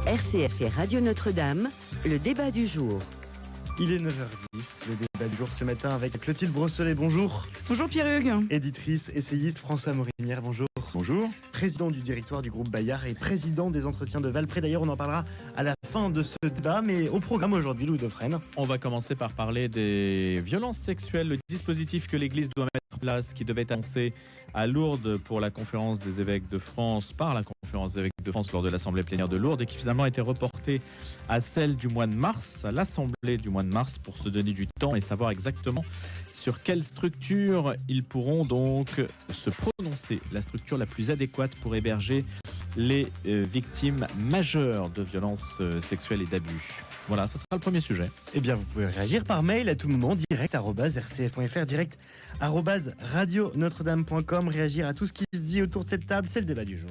RCF et Radio Notre-Dame, le débat du jour. Il est 9h10, le débat du jour ce matin avec Clotilde Brosselet, bonjour. Bonjour Pierre-Hugues. Éditrice, essayiste, François Morinière, bonjour. Bonjour. Président du directoire du groupe Bayard et président des entretiens de Valpré. D'ailleurs, on en parlera à la fin de ce débat, mais au programme aujourd'hui, Louis Dauphren. On va commencer par parler des violences sexuelles, le dispositif que l'Église doit mettre en place, qui devait être annoncé à Lourdes pour la conférence des évêques de France, par la conférence des évêques de France lors de l'Assemblée plénière de Lourdes, et qui finalement a été reporté à celle du mois de mars, à l'Assemblée du mois de mars, pour se donner du temps et savoir exactement sur quelle structure ils pourront donc se prononcer, la structure la plus adéquate pour héberger les victimes majeures de violences sexuelles et d'abus. Voilà, ça sera le premier sujet. Eh bien, vous pouvez réagir par mail à tout moment, direct @rcf.fr, direct @radionotre-dame.com. Réagir à tout ce qui se dit autour de cette table, c'est le débat du jour.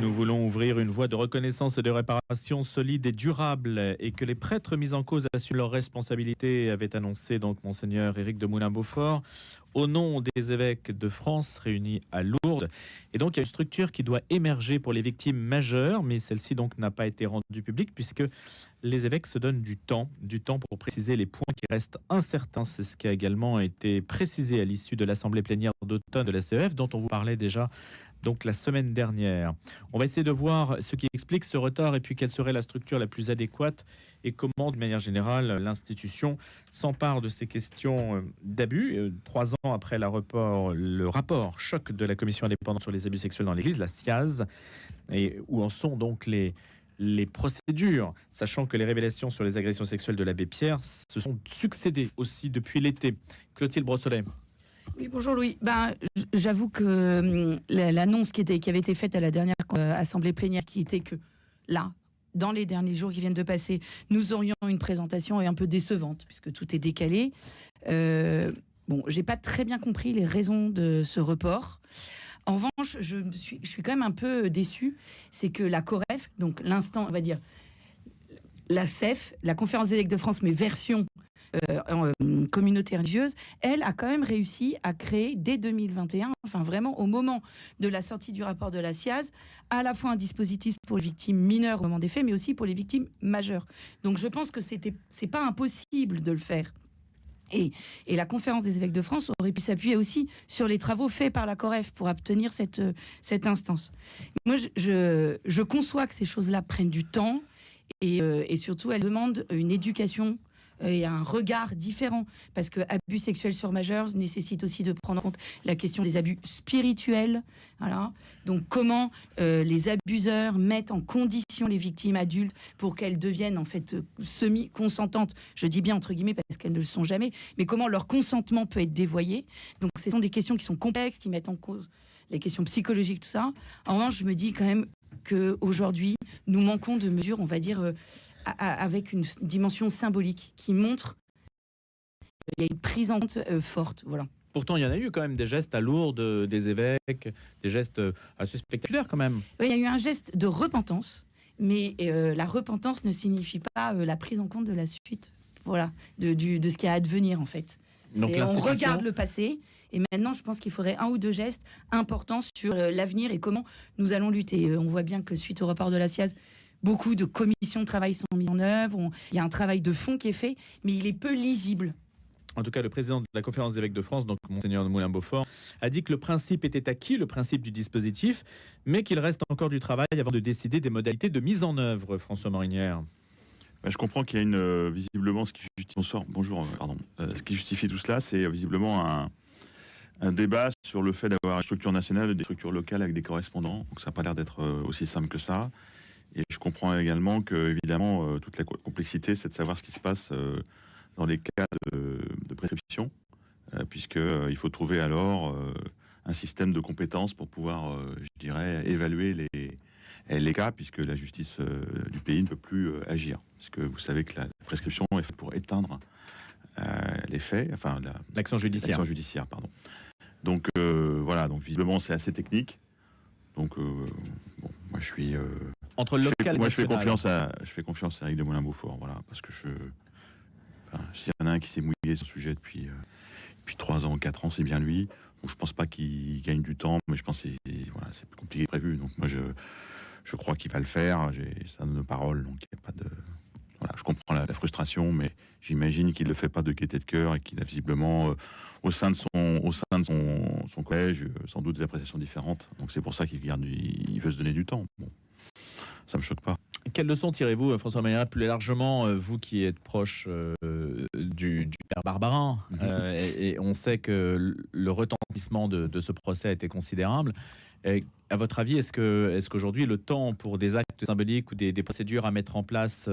Nous voulons ouvrir une voie de reconnaissance et de réparation solide et durable, et que les prêtres mis en cause assument leurs responsabilités, avait annoncé donc Monseigneur Éric de Moulin-Beaufort, au nom des évêques de France réunis à Lourdes. Et donc il y a une structure qui doit émerger pour les victimes majeures, mais celle-ci donc n'a pas été rendue publique puisque les évêques se donnent du temps pour préciser les points qui restent incertains. C'est ce qui a également été précisé à l'issue de l'Assemblée plénière d'automne de la CEF, dont on vous parlait déjà donc la semaine dernière. On va essayer de voir ce qui explique ce retard et puis quelle serait la structure la plus adéquate et comment, de manière générale, l'institution s'empare de ces questions d'abus. 3 ans après le rapport choc de la Commission indépendante sur les abus sexuels dans l'Église, la SIAZ, et où en sont donc les procédures, sachant que les révélations sur les agressions sexuelles de l'abbé Pierre se sont succédées aussi depuis l'été. Clotilde Brosselet. Oui, bonjour Louis. J'avoue que l'annonce qui avait été faite à la dernière assemblée plénière, qui était que là, dans les derniers jours qui viennent de passer, nous aurions une présentation un peu décevante, puisque tout est décalé. J'ai pas très bien compris les raisons de ce report. En revanche, je suis quand même un peu déçue, c'est que la COREF, donc l'instant, on va dire, la CEF, la Conférence des évêques de France, mais version communauté religieuse, elle a quand même réussi à créer dès 2021, enfin vraiment au moment de la sortie du rapport de la SIAZ, à la fois un dispositif pour les victimes mineures au moment des faits, mais aussi pour les victimes majeures. Donc je pense que c'est pas impossible de le faire. Et la Conférence des évêques de France aurait pu s'appuyer aussi sur les travaux faits par la COREF pour obtenir cette instance. Moi, je conçois que ces choses-là prennent du temps et surtout, elles demandent une éducation et un regard différent, parce que abus sexuels sur majeurs nécessite aussi de prendre en compte la question des abus spirituels. Voilà. Donc comment les abuseurs mettent en condition les victimes adultes pour qu'elles deviennent en fait semi-consentantes. Je dis bien entre guillemets parce qu'elles ne le sont jamais, mais comment leur consentement peut être dévoyé. Donc ce sont des questions qui sont complexes, qui mettent en cause les questions psychologiques, tout ça. En revanche, je me dis quand même qu'aujourd'hui, nous manquons de mesures, on va dire, avec une dimension symbolique qui montre qu'il y a une prise en compte forte. Voilà. Pourtant, il y en a eu quand même des gestes à Lourdes, des évêques, des gestes assez spectaculaires quand même. Oui, il y a eu un geste de repentance, mais la repentance ne signifie pas la prise en compte de la suite, voilà, de ce qui a à advenir en fait. Donc, on regarde le passé et maintenant je pense qu'il faudrait 1 ou 2 gestes importants sur l'avenir et comment nous allons lutter. On voit bien que suite au rapport de la SIAZ, beaucoup de commissions de travail sont mises en œuvre, il y a un travail de fond qui est fait, mais il est peu lisible. En tout cas, le président de la Conférence des évêques de France, donc Monseigneur de Moulin-Beaufort, a dit que le principe était acquis, le principe du dispositif, mais qu'il reste encore du travail avant de décider des modalités de mise en œuvre. François Morinière. Je comprends qu'il y a visiblement ce qui justifie tout cela, c'est visiblement un débat sur le fait d'avoir une structure nationale et des structures locales avec des correspondants. Donc ça n'a pas l'air d'être aussi simple que ça. Et je comprends également que, évidemment, toute la complexité, c'est de savoir ce qui se passe dans les cas de prescription, puisqu'il faut trouver alors un système de compétences pour pouvoir, évaluer les cas, puisque la justice du pays ne peut plus agir. Parce que vous savez que la prescription est faite pour éteindre les faits, enfin l'action judiciaire. Pardon. Donc voilà, donc visiblement c'est assez technique. Donc moi je suis entre le local et moi je fais confiance à Éric de Moulin-Beaufort, voilà, parce que s'il y en a un qui s'est mouillé sur ce sujet depuis 3 ans, 4 ans, c'est bien lui. Donc, je pense pas qu'il gagne du temps, mais je pense que c'est plus compliqué que prévu. Donc moi, je crois qu'il va le faire. Ça donne parole, donc il n'y a pas de... Voilà, je comprends la frustration, mais j'imagine qu'il ne le fait pas de gaieté de cœur et qu'il a visiblement, au sein de son collège, sans doute des appréciations différentes. Donc c'est pour ça il veut se donner du temps. Bon, ça me choque pas. Quelle leçon tirez-vous, François Maillard, plus largement, vous qui êtes proche du père Barbarin, et on sait que le retentissement de ce procès a été considérable. À votre avis, est-ce qu'aujourd'hui, le temps pour des actes symboliques ou des procédures à mettre en place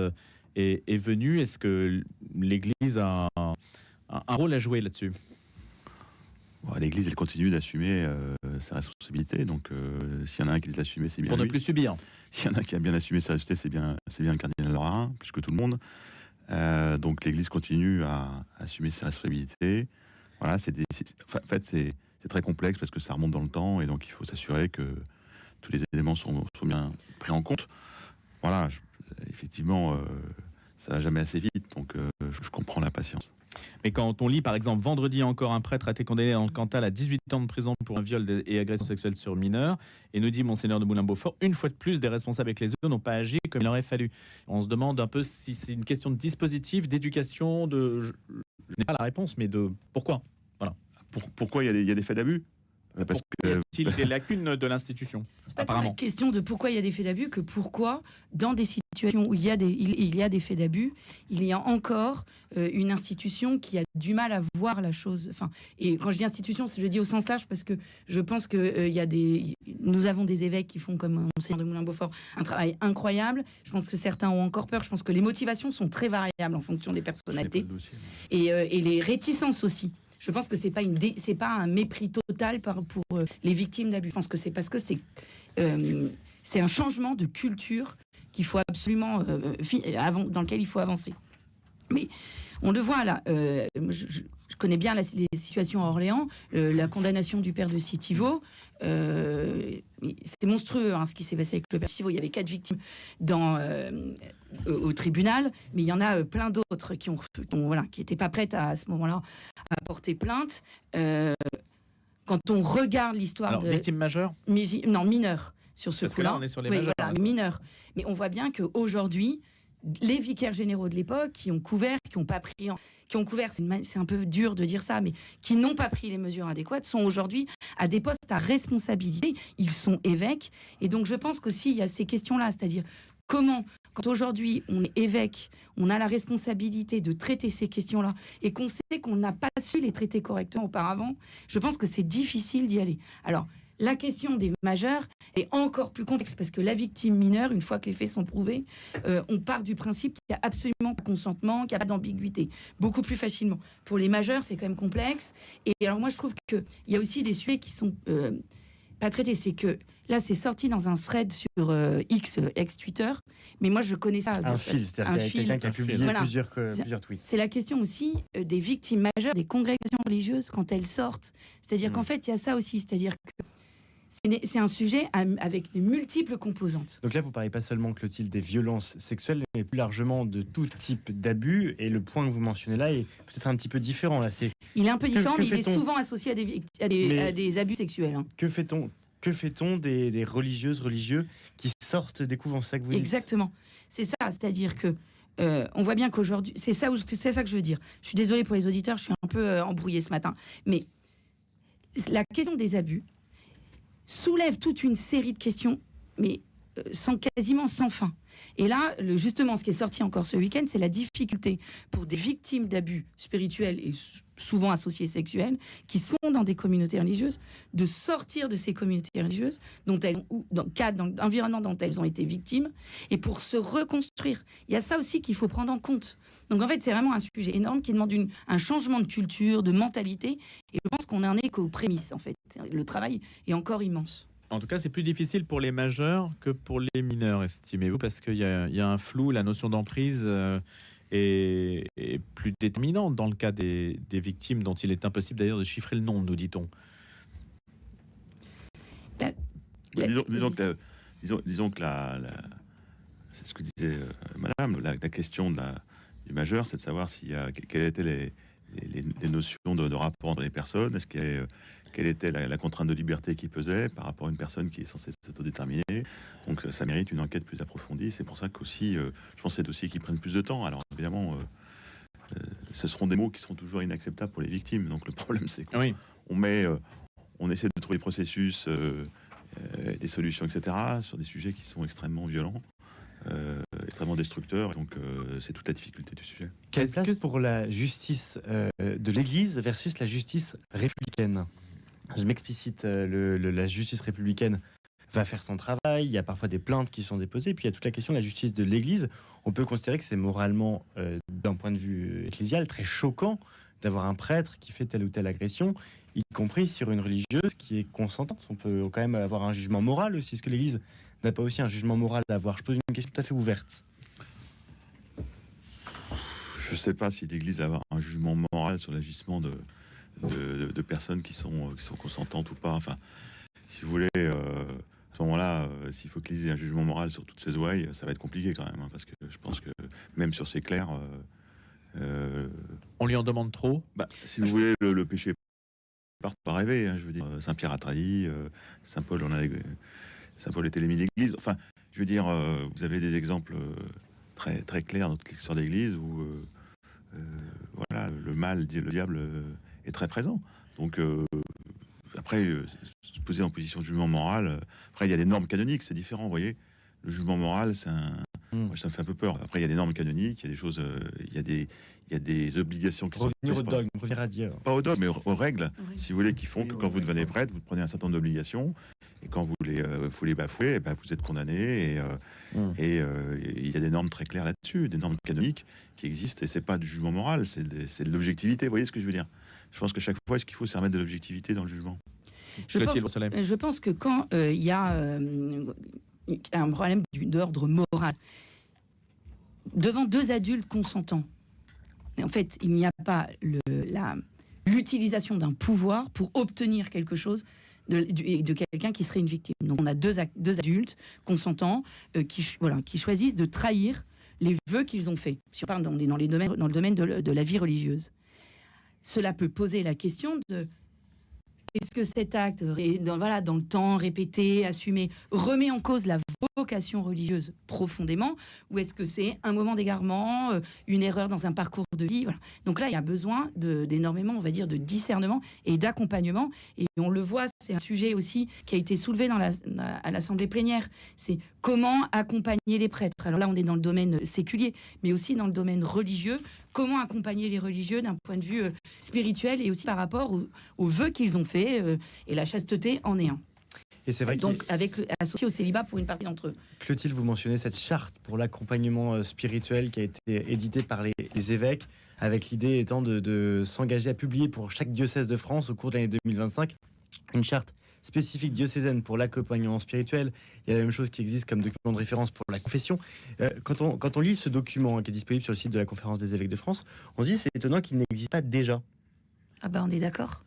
est venu? Est-ce que l'Église a un rôle à jouer là-dessus? Bon, l'Église, elle continue d'assumer ses responsabilités. Donc, s'il y en a un qui les assume, c'est bien pour ne lui. plus subir. S'il y en a qui a bien assumé sa responsabilité, c'est bien le cardinal Lorrain, plus que tout le monde. Donc, l'Église continue à assumer ses responsabilités. Voilà, en fait, c'est très complexe parce que ça remonte dans le temps et donc il faut s'assurer que tous les éléments sont bien pris en compte. Voilà, effectivement, ça va jamais assez vite, donc je comprends la patience. Mais quand on lit, par exemple, vendredi encore, un prêtre a été condamné dans le Cantal à 18 ans de prison pour un viol et agression sexuelle sur mineur, et nous dit Monseigneur de Moulin-Beaufort, une fois de plus, des responsables ecclésiaux n'ont pas agi comme il aurait fallu. On se demande un peu si c'est une question de dispositif, d'éducation, je n'ai pas la réponse, mais de pourquoi. Voilà. Pourquoi il y a des faits d'abus? Parce Y a-t-il des lacunes de l'institution? C'est pas tant la question de pourquoi il y a des faits d'abus que pourquoi, dans des situations où il y a des faits d'abus, il y a encore une institution qui a du mal à voir la chose. Enfin, et quand je dis institution, je le dis au sens large parce que je pense que nous avons des évêques qui font, comme Monseigneur de Moulin-Beaufort, un travail incroyable. Je pense que certains ont encore peur. Je pense que les motivations sont très variables en fonction des personnalités et les réticences aussi. Je pense que c'est pas un mépris total pour les victimes d'abus. Je pense que c'est parce que c'est un changement de culture qu'il faut absolument dans lequel il faut avancer. Mais on le voit là. Je connais bien les situations à Orléans, la condamnation du père de Citivo. C'est monstrueux ce qui s'est passé avec le père de Citivo. Il y avait 4 victimes au tribunal, mais il y en a plein d'autres qui n'étaient pas prêtes à ce moment-là à porter plainte. Quand on regarde l'histoire de victimes majeures, mineures sur ce coup-là, on est sur les majeurs, mineurs. Mais on voit bien qu'aujourd'hui, les vicaires généraux de l'époque qui ont couvert, c'est un peu dur de dire ça, mais qui n'ont pas pris les mesures adéquates, sont aujourd'hui à des postes à responsabilité. Ils sont évêques. Et donc, je pense qu'aussi, il y a ces questions-là, c'est-à-dire comment, quand aujourd'hui on est évêque, on a la responsabilité de traiter ces questions-là et qu'on sait qu'on n'a pas su les traiter correctement auparavant, je pense que c'est difficile d'y aller. Alors, la question des majeurs est encore plus complexe parce que la victime mineure, une fois que les faits sont prouvés, on part du principe qu'il n'y a absolument pas de consentement, qu'il n'y a pas d'ambiguïté, beaucoup plus facilement. Pour les majeurs, c'est quand même complexe. Et alors moi, je trouve qu'il y a aussi des sujets qui sont pas traités. C'est que là, c'est sorti dans un thread sur X, ex-Twitter, mais moi, je connais ça. Un fil, c'est-à-dire qu'il y a quelqu'un qui a publié plusieurs tweets. C'est la question aussi des victimes majeures, des congrégations religieuses, quand elles sortent. C'est-à-dire qu'en fait, il y a ça aussi. C'est-à-dire que c'est un sujet avec des multiples composantes. Donc là, vous ne parlez pas seulement, Clotilde, des violences sexuelles, mais plus largement de tout type d'abus. Et le point que vous mentionnez là est peut-être un petit peu différent. Là. Il est un peu différent, mais il est souvent associé à des abus sexuels. Que fait-on des religieuses, religieux qui sortent des couvents? Ça que vous dites. Exactement. C'est ça, c'est-à-dire que on voit bien qu'aujourd'hui, c'est ça que je veux dire. Je suis désolée pour les auditeurs, je suis un peu embrouillée ce matin. Mais la question des abus soulève toute une série de questions, mais quasiment sans fin. Et là, justement, ce qui est sorti encore ce week-end, c'est la difficulté pour des victimes d'abus spirituels et souvent associés sexuels, qui sont dans des communautés religieuses, de sortir de ces communautés religieuses, dans l'environnement dont elles ont été victimes, et pour se reconstruire. Il y a ça aussi qu'il faut prendre en compte. Donc en fait, c'est vraiment un sujet énorme qui demande un changement de culture, de mentalité, et je pense qu'on n'en est qu'aux prémices, en fait. Le travail est encore immense. En tout cas, c'est plus difficile pour les majeurs que pour les mineurs, estimez-vous, parce qu'il y a un flou, la notion d'emprise est plus déterminante dans le cas des victimes, dont il est impossible d'ailleurs de chiffrer le nombre, nous dit-on. Disons que c'est ce que disait Madame, la question du majeur, c'est de savoir quelles étaient les notions de rapport entre les personnes. Quelle était la contrainte de liberté qui pesait par rapport à une personne qui est censée s'autodéterminer. Donc ça mérite une enquête plus approfondie. C'est pour ça qu'aussi, je pense que c'est des dossiers qui prennent plus de temps. Alors évidemment, ce seront des mots qui seront toujours inacceptables pour les victimes. Donc le problème, c'est qu'on on essaie de trouver des processus, des solutions, etc., sur des sujets qui sont extrêmement violents, extrêmement destructeurs. Donc c'est toute la difficulté du sujet. Quelle place pour la justice de l'Église versus la justice républicaine? Je m'explicite, la justice républicaine va faire son travail, il y a parfois des plaintes qui sont déposées, puis il y a toute la question de la justice de l'Église. On peut considérer que c'est moralement, d'un point de vue ecclésial, très choquant d'avoir un prêtre qui fait telle ou telle agression, y compris sur une religieuse qui est consentante. On peut quand même avoir un jugement moral aussi. Est-ce que l'Église n'a pas aussi un jugement moral à avoir? Je pose une question tout à fait ouverte. Je ne sais pas si l'Église a un jugement moral sur l'agissement de personnes qui sont consentantes ou pas. Enfin, si vous voulez, à ce moment-là, s'il faut que l'Église ait un jugement moral sur toutes ces ouailles, ça va être compliqué quand même, hein, parce que je pense que même sur ces clercs... on lui en demande trop. Si vous voulez, le péché part pas rêver. Hein, je veux dire, Saint Pierre a trahi, Saint Paul Saint Paul était l'ennemi de l'Église. Enfin, je veux dire, vous avez des exemples très très clairs dans toute l'histoire de l'Église où voilà, le mal, le diable est très présent. Donc après, se poser en position de jugement moral. Après, il y a les normes canoniques, c'est différent. Vous voyez, le jugement moral, c'est un... Moi, ça me fait un peu peur. Après, il y a des normes canoniques, il y a des choses, il y a des obligations qui revenir au dogme, revenir à Dieu. Pas au dogme, mais aux règles, si vous voulez, qui font que quand vous devenez prêtre, vous prenez un certain nombre d'obligations, et quand vous les bafouez, vous êtes condamné. Et il y a des normes très claires là-dessus, des normes canoniques qui existent, et c'est pas du jugement moral, c'est de l'objectivité. Vous voyez ce que je veux dire? Je pense que chaque fois, ce qu'il faut, c'est remettre de l'objectivité dans le jugement. Je pense que quand il y a un problème d'ordre moral devant deux adultes consentants, en fait, il n'y a pas l'utilisation d'un pouvoir pour obtenir quelque chose de quelqu'un qui serait une victime. Donc on a deux adultes consentants qui choisissent de trahir les vœux qu'ils ont faits. Si on parle dans le domaine de la vie religieuse, cela peut poser la question de: est-ce que cet acte, dans le temps, répété, assumé, remet en cause la vocation religieuse profondément, ou est-ce que c'est un moment d'égarement, une erreur dans un parcours de vie, voilà. Donc là, il y a besoin d'énormément, on va dire, de discernement et d'accompagnement. Et on le voit, c'est un sujet aussi qui a été soulevé à l'Assemblée plénière. C'est comment accompagner les prêtres. Alors là, on est dans le domaine séculier, mais aussi dans le domaine religieux. Comment accompagner les religieux d'un point de vue spirituel et aussi par rapport aux vœux qu'ils ont faits, et la chasteté en est un. Et c'est vrai donc associé au célibat pour une partie d'entre eux. Clotilde, vous mentionnez cette charte pour l'accompagnement spirituel qui a été éditée par les évêques, avec l'idée étant de s'engager à publier pour chaque diocèse de France au cours de l'année 2025 une charte spécifique diocésaine pour l'accompagnement spirituel. Il y a la même chose qui existe comme document de référence pour la confession. Quand on lit ce document qui est disponible sur le site de la Conférence des évêques de France, on se dit c'est étonnant qu'il n'existe pas déjà. Ah on est d'accord.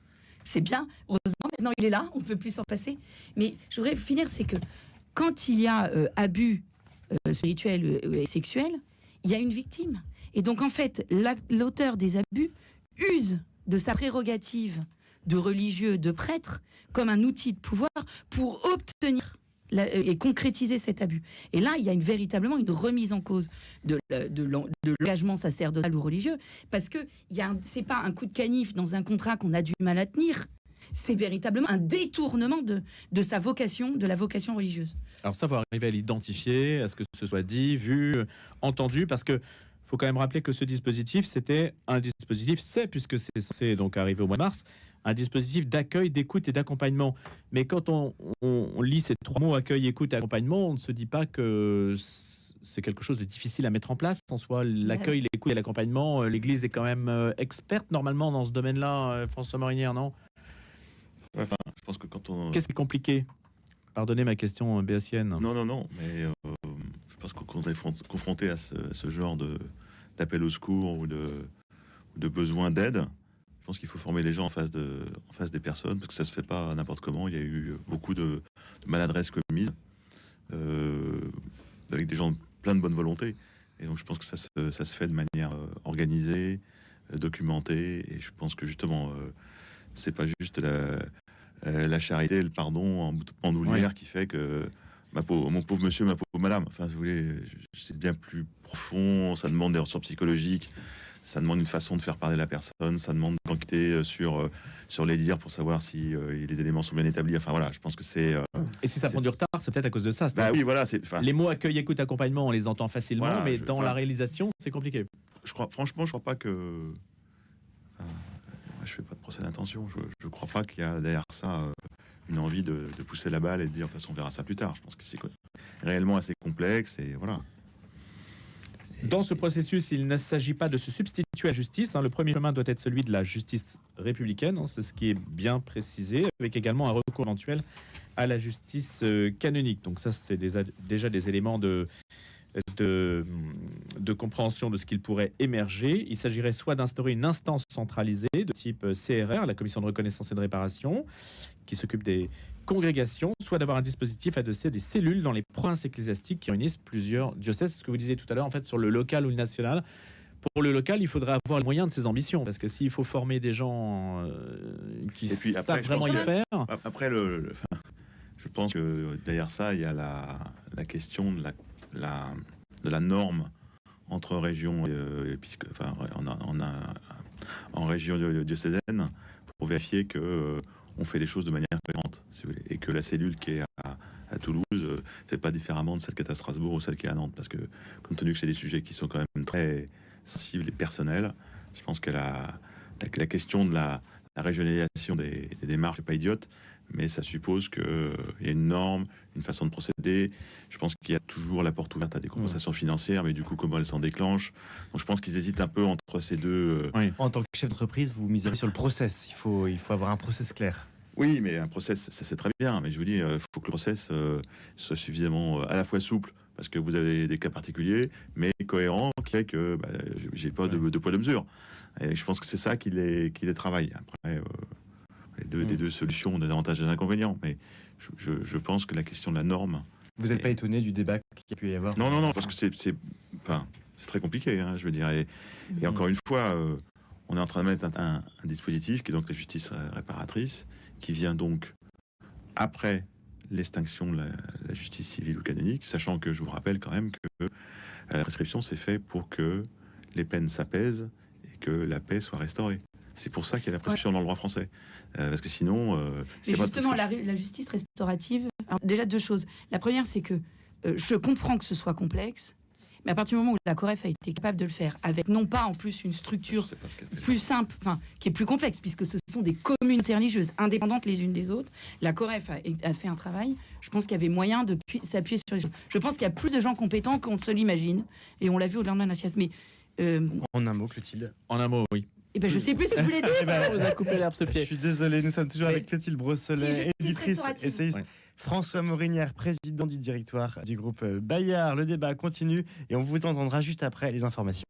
C'est bien, heureusement, maintenant il est là, on ne peut plus s'en passer. Mais je voudrais finir, c'est que quand il y a abus spirituel et sexuel, il y a une victime. Et donc en fait, l'auteur des abus use de sa prérogative de religieux, de prêtre, comme un outil de pouvoir pour obtenir et concrétiser cet abus. Et là, il y a véritablement une remise en cause de l'engagement sacerdotal ou religieux, parce que c'est pas un coup de canif dans un contrat qu'on a du mal à tenir, c'est véritablement un détournement de sa vocation, de la vocation religieuse. Alors ça, faut arriver à l'identifier, à ce que ce soit dit, vu, entendu, parce que faut quand même rappeler que ce dispositif, puisque c'est censé donc arriver au mois de mars, un dispositif d'accueil, d'écoute et d'accompagnement. Mais quand on lit ces trois mots, accueil, écoute et accompagnement, on ne se dit pas que c'est quelque chose de difficile à mettre en place. En soi, l'accueil, l'écoute et l'accompagnement, l'Église est quand même experte normalement dans ce domaine-là, François Morinière, non? Je pense que quand on... Qu'est-ce qui est compliqué? Pardonnez ma question béatienne. Non, mais je pense que quand on est confronté à ce genre d'appel au secours ou de besoin d'aide, je pense qu'il faut former les gens en face des personnes, parce que ça se fait pas n'importe comment. Il y a eu beaucoup de maladresses commises avec des gens plein de bonne volonté. Et donc je pense que ça se fait de manière organisée, documenté. Et je pense que justement, c'est pas juste la charité, le pardon en bandoulière qui fait que mon pauvre monsieur, ma pauvre madame. Enfin, si vous voulez, c'est bien plus profond. Ça demande des ressources psychologiques. Ça demande une façon de faire parler la personne. Ça demande d'enquêter sur les dires pour savoir si les éléments sont bien établis. Enfin voilà, je pense que c'est. Et si ça prend du retard, c'est peut-être à cause de ça. Bah oui, voilà. Les mots accueil, écoute, accompagnement, on les entend facilement, Voilà, mais dans la réalisation, c'est compliqué. Franchement, je crois pas que. Je fais pas de procès d'intention. Je crois pas qu'il y a derrière ça une envie de pousser la balle et de dire de toute façon on verra ça plus tard. Je pense que c'est réellement assez complexe et voilà. Dans ce processus, il ne s'agit pas de se substituer à la justice. Le premier chemin doit être celui de la justice républicaine. C'est ce qui est bien précisé, avec également un recours éventuel à la justice canonique. Donc ça, c'est déjà des éléments de compréhension de ce qu'il pourrait émerger. Il s'agirait soit d'instaurer une instance centralisée de type CRR, la Commission de reconnaissance et de réparation, qui s'occupe des congrégations, soit d'avoir un dispositif adossé à des cellules dans les provinces ecclésiastiques qui réunissent plusieurs diocèses. Ce que vous disiez tout à l'heure, en fait, sur le local ou le national. Pour le local, il faudrait avoir les moyens de ses ambitions, parce que s'il faut former des gens qui savent vraiment y faire... Après, je pense que derrière ça, il y a la question de la norme entre régions en région diocésaine pour vérifier que on fait les choses de manière cohérente, si vous voulez, et que la cellule qui est à Toulouse fait pas différemment de celle qui est à Strasbourg ou celle qui est à Nantes, parce que compte tenu que c'est des sujets qui sont quand même très sensibles et personnels, je pense que la question de la régionalisation des démarches n'est pas idiote, mais ça suppose qu'il y a une norme, une façon de procéder. Je pense qu'il y a toujours la porte ouverte à des compensations financières, mais du coup, comment elles s'en déclenchent. Donc je pense qu'ils hésitent un peu entre ces deux... En tant que chef d'entreprise, vous miserez sur le process. Il faut avoir un process clair. Oui, mais un process, ça c'est très bien. Mais je vous dis, il faut que le process soit suffisamment à la fois souple, parce que vous avez des cas particuliers, mais cohérent, qui fait que j'ai pas de poids de mesure. Et je pense que c'est ça qui les travaille. Après... Les deux solutions ont des avantages et des inconvénients, mais je pense que la question de la norme... Vous n'êtes pas étonné du débat qu'il a pu y avoir? Non, parce que c'est très compliqué, je veux dire. Et encore une fois, on est en train de mettre un dispositif qui est donc la justice réparatrice, qui vient donc après l'extinction de la justice civile ou canonique, sachant que je vous rappelle quand même que la prescription, c'est fait pour que les peines s'apaisent et que la paix soit restaurée. C'est pour ça qu'il y a la prescription dans le droit français. Parce que sinon... Mais justement, la justice restaurative... Alors, déjà, deux choses. La première, c'est que je comprends que ce soit complexe, mais à partir du moment où la COREF a été capable de le faire, avec non pas en plus une structure plus simple, qui est plus complexe, puisque ce sont des communautés religieuses indépendantes les unes des autres, la COREF a fait un travail. Je pense qu'il y avait moyen de s'appuyer sur les gens. Je pense qu'il y a plus de gens compétents qu'on ne se l'imagine, et on l'a vu au lendemain de la sieste. Mais en un mot, Clotilde. En un mot, oui. Eh ben, je sais plus ce que vous voulez dire. Vous avez coupé l'herbe ce pied. Je suis désolé, nous sommes toujours avec Clotilde Brossolet, éditrice, essayiste. Ouais. François Morinière, président du directoire du groupe Bayard. Le débat continue et on vous entendra juste après les informations.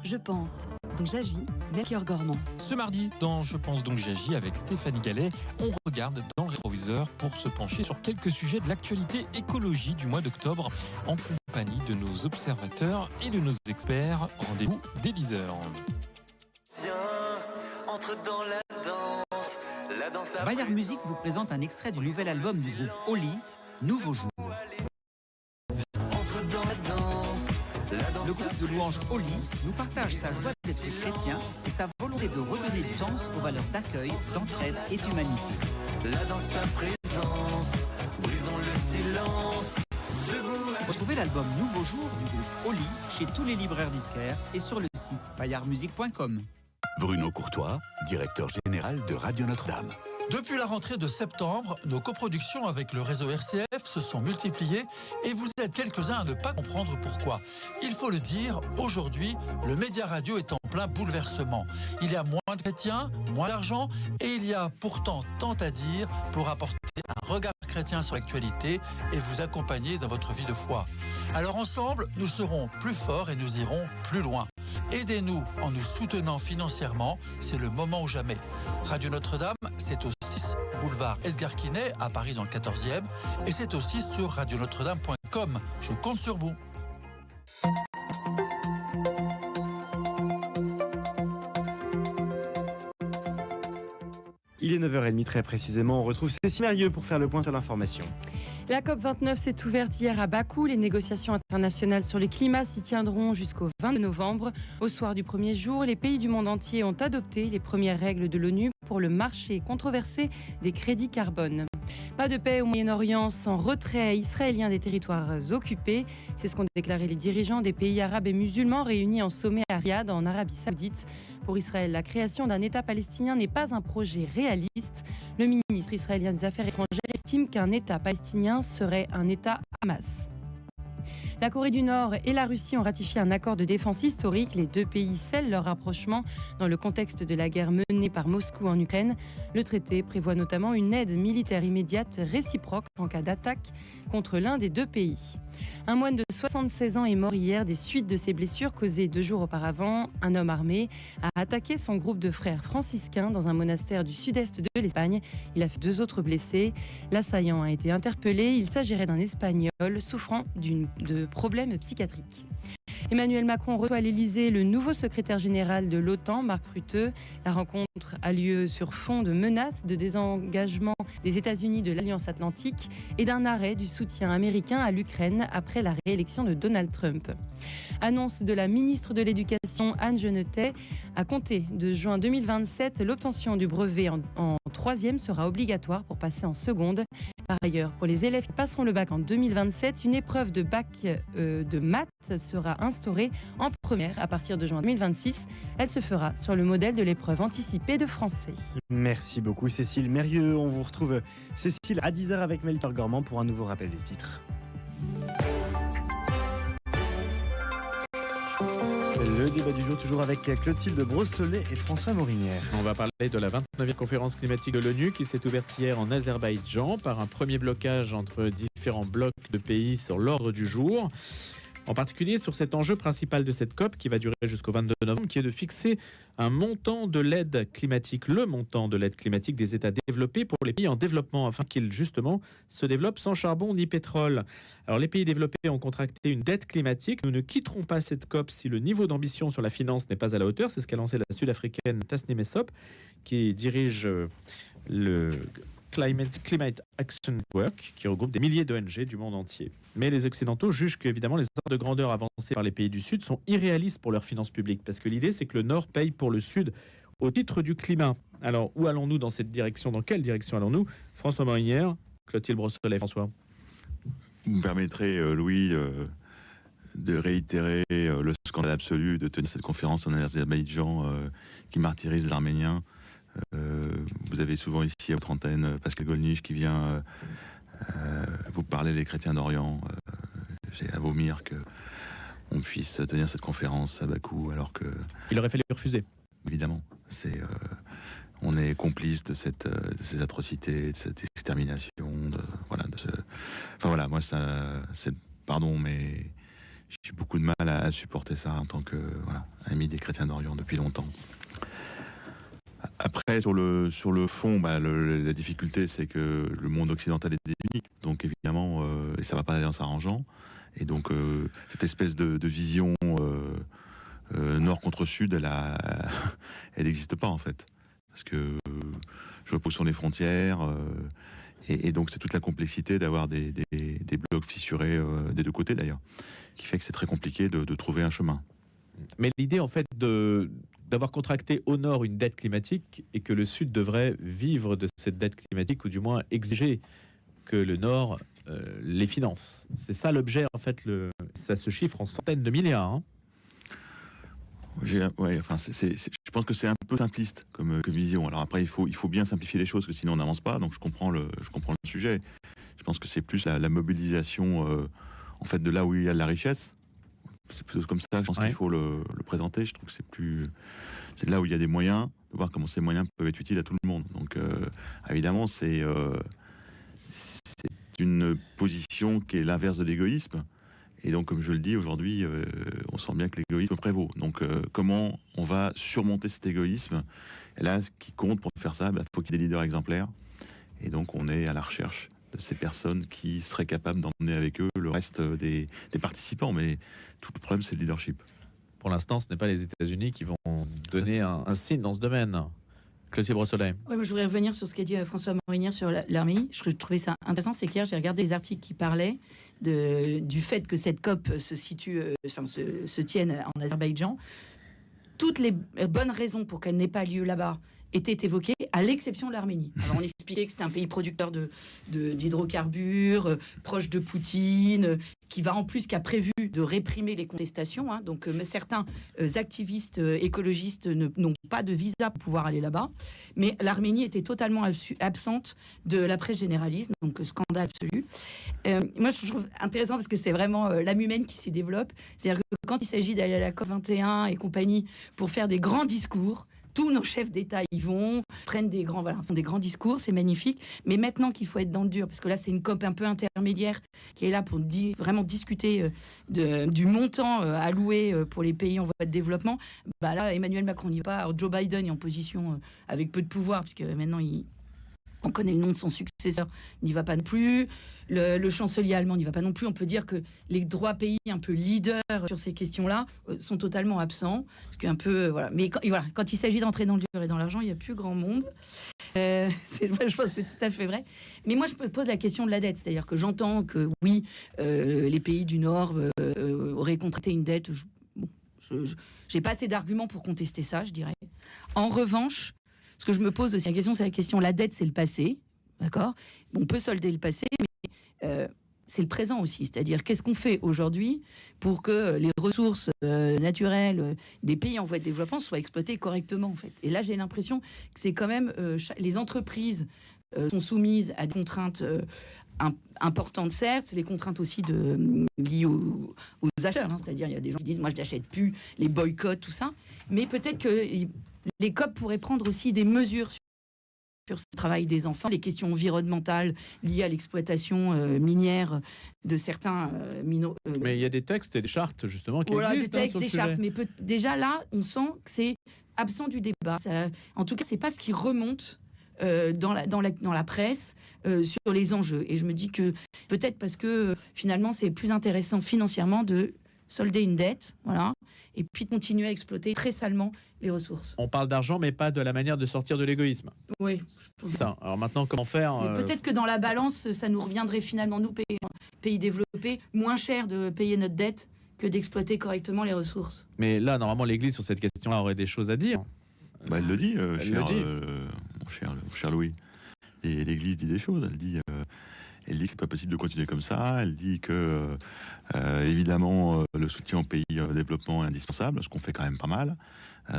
Je pense, donc j'agis, Melchior Gormand. Ce mardi, dans Je pense donc j'agis avec Stéphanie Gallet, on regarde dans le rétroviseur pour se pencher sur quelques sujets de l'actualité écologie du mois d'octobre en compagnie de nos observateurs et de nos experts. Rendez-vous dès 10h. Entre dans la danse, Bayard Musique vous présente un extrait du nouvel album du groupe Oli, Nouveau Jour. Entre dans la danse. Le groupe de louanges Oli nous partage sa joie d'être chrétien et sa volonté de redonner du sens aux valeurs d'accueil, d'entraide et d'humanité. Là dans sa présence, brisons le silence. Retrouvez l'album Nouveau Jour du groupe Oli chez tous les libraires disquaires et sur le site bayardmusique.com. Bruno Courtois, directeur général de Radio Notre-Dame. Depuis la rentrée de septembre, nos coproductions avec le réseau RCF se sont multipliées et vous êtes quelques-uns à ne pas comprendre pourquoi. Il faut le dire, aujourd'hui, le média radio est en plein bouleversement. Il y a moins de chrétiens, moins d'argent et il y a pourtant tant à dire pour apporter un regard chrétien sur l'actualité et vous accompagner dans votre vie de foi. Alors ensemble, nous serons plus forts et nous irons plus loin. Aidez-nous en nous soutenant financièrement, c'est le moment ou jamais. Radio Notre-Dame, c'est au 6 boulevard Edgar Quinet à Paris dans le 14e et c'est aussi sur radionotre-dame.com. Je compte sur vous. Il est 9h30 très précisément. On retrouve Cécile Mérieux pour faire le point sur l'information. La COP29 s'est ouverte hier à Bakou. Les négociations internationales sur le climat s'y tiendront jusqu'au 22 novembre. Au soir du premier jour, les pays du monde entier ont adopté les premières règles de l'ONU pour le marché controversé des crédits carbone. Pas de paix au Moyen-Orient sans retrait israélien des territoires occupés. C'est ce qu'ont déclaré les dirigeants des pays arabes et musulmans réunis en sommet à Riyad, en Arabie Saoudite. Pour Israël, la création d'un État palestinien n'est pas un projet réaliste. Le ministre israélien des Affaires étrangères estime qu'un État palestinien serait un État Hamas. La Corée du Nord et la Russie ont ratifié un accord de défense historique. Les deux pays scellent leur rapprochement dans le contexte de la guerre menée par Moscou en Ukraine. Le traité prévoit notamment une aide militaire immédiate réciproque en cas d'attaque contre l'un des deux pays. Un moine de 76 ans est mort hier des suites de ses blessures causées 2 jours auparavant. Un homme armé a attaqué son groupe de frères franciscains dans un monastère du sud-est de l'Espagne. Il a fait 2 autres blessés. L'assaillant a été interpellé. Il s'agirait d'un Espagnol souffrant de problèmes psychiatriques. Emmanuel Macron reçoit à l'Elysée le nouveau secrétaire général de l'OTAN, Mark Rutte. La rencontre a lieu sur fond de menaces de désengagement des États-Unis de l'Alliance Atlantique et d'un arrêt du soutien américain à l'Ukraine après la réélection de Donald Trump. Annonce de la ministre de l'Éducation, Anne Genetet. À compter de juin 2027, l'obtention du brevet en 3e sera obligatoire pour passer en seconde. Par ailleurs, pour les élèves qui passeront le bac en 2027, une épreuve de bac de maths sera instaurée en première à partir de juin 2026. Elle se fera sur le modèle de l'épreuve anticipée de français. Merci beaucoup Cécile Mérieux. On vous retrouve Cécile à 10h avec Melchior Gormand pour un nouveau rappel des titres. Le débat du jour toujours avec Clotilde Brosselet et François Morinière. On va parler de la 29e conférence climatique de l'ONU qui s'est ouverte hier en Azerbaïdjan par un premier blocage entre différents blocs de pays sur l'ordre du jour. En particulier sur cet enjeu principal de cette COP qui va durer jusqu'au 22 novembre, qui est de fixer un montant de l'aide climatique, le montant de l'aide climatique des États développés pour les pays en développement, afin qu'ils justement se développent sans charbon ni pétrole. Alors les pays développés ont contracté une dette climatique. Nous ne quitterons pas cette COP si le niveau d'ambition sur la finance n'est pas à la hauteur. C'est ce qu'a lancé la Sud-Africaine Tasnim Essop, qui dirige le Climate Action Network, qui regroupe des milliers d'ONG du monde entier. Mais les Occidentaux jugent qu'évidemment les ordres de grandeur avancés par les pays du Sud sont irréalistes pour leurs finances publiques, parce que l'idée c'est que le Nord paye pour le Sud au titre du climat. Alors où allons-nous dans cette direction? Dans quelle direction allons-nous? François Morinière, Clotilde Brosselet. François. Vous me permettrez, Louis, de réitérer le scandale absolu de tenir cette conférence en Azerbaïdjan qui martyrise l'Arménien. Vous avez souvent ici à votre antenne Pascal Golnisch qui vient vous parler des chrétiens d'Orient. J'ai à vomir qu'on puisse tenir cette conférence à Bakou alors que... Il aurait fallu refuser. Évidemment. On est complice de ces atrocités, de cette extermination. Moi, pardon, mais j'ai beaucoup de mal à supporter ça en tant que ami des chrétiens d'Orient depuis longtemps. Après, sur le fond, la difficulté, c'est que le monde occidental est déuni. Donc, évidemment, et ça ne va pas aller en s'arrangeant. Et donc, cette espèce de vision nord contre sud, elle n'existe pas, en fait. Parce que je repose sur les frontières. Et donc, c'est toute la complexité d'avoir des blocs fissurés des deux côtés, d'ailleurs, qui fait que c'est très compliqué de trouver un chemin. Mais l'idée, en fait, d'avoir contracté au nord une dette climatique et que le sud devrait vivre de cette dette climatique, ou du moins exiger que le nord les finance. C'est ça l'objet, en fait, ça se chiffre en centaines de milliards. Hein. Je pense que c'est un peu simpliste comme vision. Alors après, il faut bien simplifier les choses, parce que sinon on n'avance pas. Donc je comprends le sujet. Je pense que c'est plus la mobilisation en fait de là où il y a de la richesse. C'est plutôt comme ça que je pense qu'il faut le présenter. Je trouve que c'est là où il y a des moyens, de voir comment ces moyens peuvent être utiles à tout le monde. Donc évidemment, c'est une position qui est l'inverse de l'égoïsme. Et donc, comme je le dis, aujourd'hui, on sent bien que l'égoïsme prévaut. Donc, comment on va surmonter cet égoïsme? Et là, ce qui compte pour faire ça, il faut qu'il y ait des leaders exemplaires. Et donc, on est à la recherche de ces personnes qui seraient capables d'emmener avec eux le reste des participants. Mais tout le problème, c'est le leadership. Pour l'instant, ce n'est pas les États-Unis qui vont donner un signe dans ce domaine. Clotilde Brossolet. Oui, moi, je voudrais revenir sur ce qu'a dit François Morinière sur l'Arménie. Je trouvais ça intéressant, c'est qu'hier, j'ai regardé des articles qui parlaient du fait que cette COP se tienne en Azerbaïdjan. Toutes les bonnes raisons pour qu'elle n'ait pas lieu là-bas étaient évoquées, à l'exception de l'Arménie. Alors, on expliquait que c'était un pays producteur d'hydrocarbures, proche de Poutine, qui a prévu de réprimer les contestations. Hein. Donc, certains activistes écologistes n'ont pas de visa pour pouvoir aller là-bas. Mais l'Arménie était totalement absente de la presse généraliste, donc scandale absolu. Moi, je trouve intéressant parce que c'est vraiment l'âme humaine qui s'y développe. C'est-à-dire que quand il s'agit d'aller à la COP21 et compagnie pour faire des grands discours, tous nos chefs d'État y vont, font des grands discours, c'est magnifique. Mais maintenant qu'il faut être dans le dur, parce que là, c'est une COP un peu intermédiaire qui est là pour vraiment discuter du montant alloué pour les pays en voie de développement. Bah là, Emmanuel Macron n'y va pas. Alors, Joe Biden est en position avec peu de pouvoir, puisque maintenant, on connaît le nom de son successeur, n'y va pas non plus. Le chancelier allemand n'y va pas non plus. On peut dire que les droits pays un peu leaders sur ces questions-là sont totalement absents. Voilà. Mais quand il s'agit d'entrer dans le dur et dans l'argent, il n'y a plus grand monde. Je pense que c'est tout à fait vrai. Mais moi, je me pose la question de la dette. C'est-à-dire que j'entends que oui, les pays du Nord auraient contracté une dette. Je n'ai pas assez d'arguments pour contester ça, je dirais. En revanche, ce que je me pose aussi la question, c'est la question, la dette, c'est le passé, d'accord ? On peut solder le passé, mais c'est le présent aussi. C'est-à-dire, qu'est-ce qu'on fait aujourd'hui pour que les ressources naturelles des pays en voie de développement soient exploitées correctement, en fait ? Et là, j'ai l'impression que c'est quand même... les entreprises sont soumises à des contraintes importantes, certes, les contraintes aussi liées aux acheteurs. Hein, c'est-à-dire, il y a des gens qui disent, moi, je n'achète plus, les boycotts, tout ça. Mais peut-être que... les COP pourraient prendre aussi des mesures sur ce travail des enfants, les questions environnementales liées à l'exploitation minière de certains minéraux. Mais il y a des textes et des chartes, justement, qui existent. Des textes, sur le des chartes. sujet. Mais déjà, là, on sent que c'est absent du débat. En tout cas, ce n'est pas ce qui remonte dans la presse sur les enjeux. Et je me dis que peut-être parce que finalement, c'est plus intéressant financièrement de solder une dette, voilà, et puis de continuer à exploiter très salement les ressources. On parle d'argent, mais pas de la manière de sortir de l'égoïsme. Oui. C'est ça. Alors maintenant, comment faire Peut-être que dans la balance, ça nous reviendrait finalement, nous, pays développés, moins cher de payer notre dette que d'exploiter correctement les ressources. Mais là, normalement, l'Église, sur cette question-là, aurait des choses à dire. Elle le dit, mon cher Louis. Et l'Église dit des choses. Elle dit que c'est pas possible de continuer comme ça. Elle dit que, évidemment, le soutien aux pays en développement est indispensable, ce qu'on fait quand même pas mal.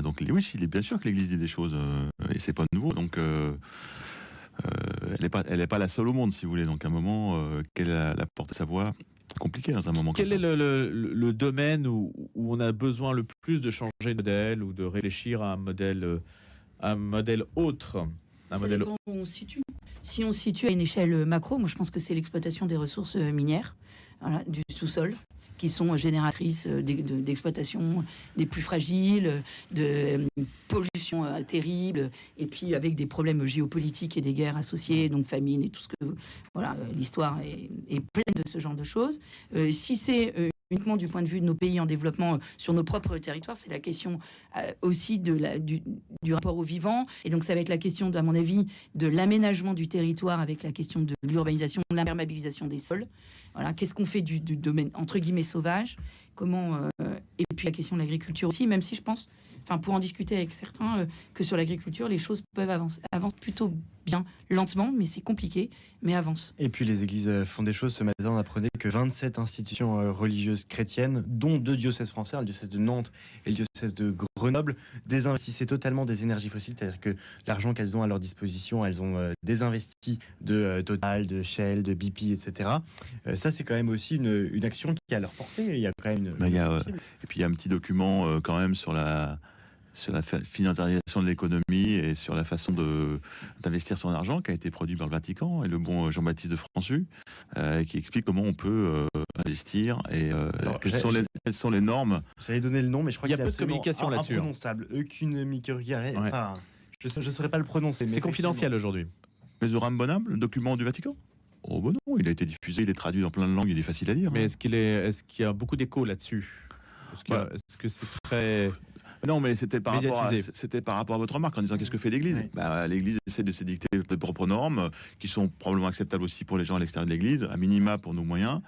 Donc, oui, il est bien sûr que l'Église dit des choses, et c'est pas nouveau. Donc, elle n'est pas la seule au monde, si vous voulez. Donc, à un moment, qu'elle a porté sa voix, compliqué dans un moment Quel comme ça. est le domaine où on a besoin le plus de changer de modèle ou de réfléchir à un modèle autre? Ça dépend où on se situe. Si on se situe à une échelle macro, moi je pense que c'est l'exploitation des ressources minières, voilà, du sous-sol, qui sont génératrices d'exploitation des plus fragiles, de pollution terrible, et puis avec des problèmes géopolitiques et des guerres associées, donc famine et tout ce que... Voilà, l'histoire est pleine de ce genre de choses. Si c'est uniquement du point de vue de nos pays en développement sur nos propres territoires, c'est la question aussi du rapport au vivant. Et donc, ça va être la question, à mon avis, de l'aménagement du territoire avec la question de l'urbanisation, de l'imperméabilisation des sols. Voilà, qu'est-ce qu'on fait du domaine, entre guillemets, sauvage ? Et puis la question de l'agriculture aussi, même si je pense, pour en discuter avec certains, que sur l'agriculture, les choses peuvent avancer plutôt bien, lentement, mais c'est compliqué, mais avance. Et puis les églises font des choses. Ce matin, on apprenait que 27 institutions religieuses chrétiennes, dont 2 diocèses français, le diocèse de Nantes et le diocèse de Grenoble, désinvestissaient totalement des énergies fossiles, c'est-à-dire que l'argent qu'elles ont à leur disposition, elles ont désinvesti de Total, de Shell, de BP, etc. Ça, c'est quand même aussi une action qui est à leur portée. Il y a quand même et puis il y a un petit document quand même sur la financiarisation de l'économie et sur la façon d'investir son argent qui a été produit par le Vatican et le bon Jean-Baptiste de Françu qui explique comment on peut investir et quelles sont les normes. Vous avez donné le nom, mais je crois qu'il y a peu de communication là-dessus. Imprononçable. Je ne saurais pas le prononcer. C'est confidentiel aujourd'hui. Mais Zoram Bonham, le document du Vatican ? Oh bon non, il a été diffusé, il est traduit dans plein de langues, il est facile à lire. Mais est-ce qu'il y a beaucoup d'écho là-dessus ? Est-ce que c'est très... Non, mais c'était par rapport à votre remarque en disant qu'est-ce que fait l'Église. L'Église essaie de s'édicter de propres normes qui sont probablement acceptables aussi pour les gens à l'extérieur de l'Église, à minima pour nos moyens,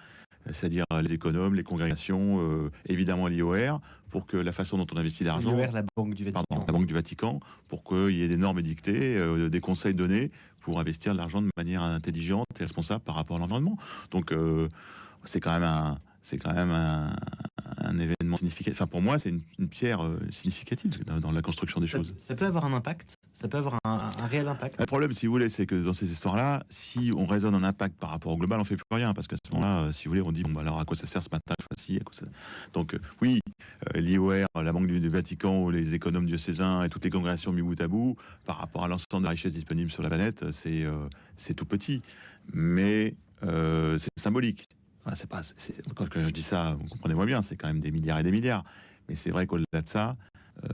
c'est-à-dire les économes, les congrégations, évidemment l'IOR, pour que la façon dont on investit l'argent, L'IOR, la Banque du Vatican. la Banque du Vatican, pour qu'il y ait des normes édictées, des conseils donnés pour investir l'argent de manière intelligente et responsable par rapport à l'environnement. Donc c'est quand même un événement significatif. Enfin, pour moi, c'est une pierre significative dans la construction des choses. Ça peut avoir un impact. Ça peut avoir un réel impact. Le problème, si vous voulez, c'est que dans ces histoires-là, si on raisonne en impact par rapport au global, on fait plus rien. Parce qu'à ce moment-là, si vous voulez, on dit, bon, bah, alors à quoi ça sert ce matin, fois-ci, à quoi ça... Donc, oui, l'IOR, la Banque du Vatican, les économes diocésains et toutes les congrégations mis bout à bout, par rapport à l'ensemble de la richesse disponible sur la planète, c'est tout petit. Mais c'est symbolique. Enfin, quand je dis ça, vous comprenez-moi bien, c'est quand même des milliards et des milliards. Mais c'est vrai qu'au-delà de ça,